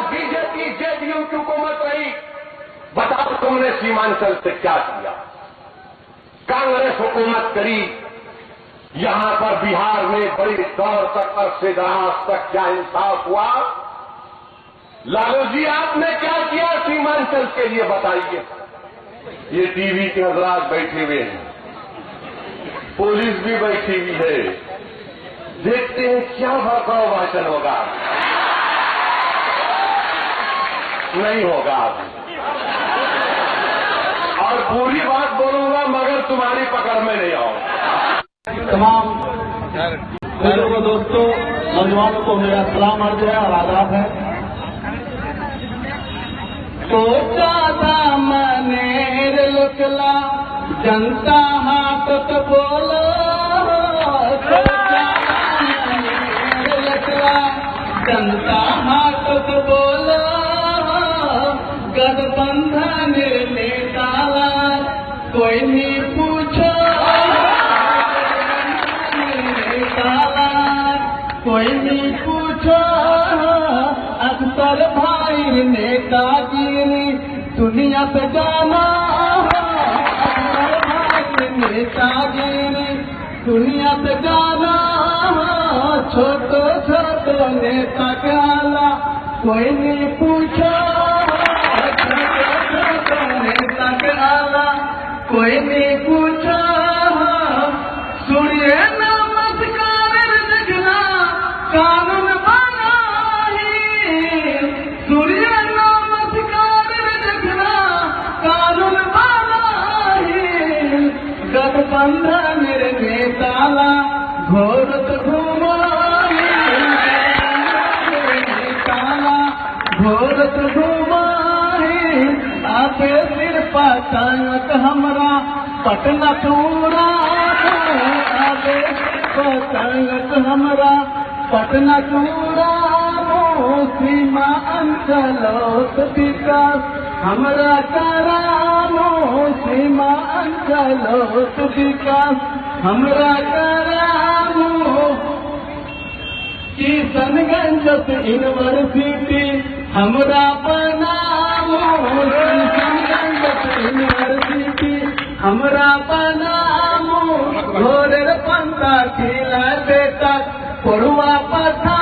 BJP JDU की हुकूमत रही, बताओ तुमने सीमांचल से क्या किया? कांग्रेस हुकूमत करी, यहां पर बिहार में बड़ी दौर तक अरसे दराज तक क्या इंसाफ हुआ? लालू जी आपने क्या किया सीमांचल के लिए बताइए। ये टीवी के हजरात बैठे हुए हैं, पुलिस भी बैठी हुई है, देखते हैं क्या भड़काऊ भाषण होगा। नहीं होगा अभी, और पूरी बात बोलूंगा मगर तुम्हारी पकड़ में नहीं आऊंगा। तमाम बुजुर्गों, दोस्तों, नौजवानों को मेरा सलाम अर्ज है और आदाब है। सोचा था मनेर लुकला जनता हाथ बोलो, सोचा मनेर लुकला जनता हाथ बोलो, गठबंधन नेता कोई नहीं पूछो, कोई नहीं पूछो, अख्तर भाई नेतागिरी दुनिया पे जाना, अख्तर भाई नेतागिरी दुनिया पे जाना, छोटो छोटो नेता के आला कोई नहीं पूछो, छोटो छोटो नेता के आला कोई नहीं पूछो। सूर्य नमस्कार जगना कानून बनाही, सूर्य नमस्कार जगना कानून बनाही, गठबंधन नेताला घोरत घुमाही, नेताला घोरत घुमाही, आपे सिर पतंग हमरा पटना चूड़ा, आपे पतंग हमरा पटना चूड़ा, सीमा अंचलोत विकास हमरा करामो, सीमा अंचलोत विकास हमरा करामो, किशनगंज यूनिवर्सिटी हमरा बनामो, किशनगंज यूनिवर्सिटी हमरा बनामो, घोरेर पंथा खिला बेटा पढ़ुआ पथा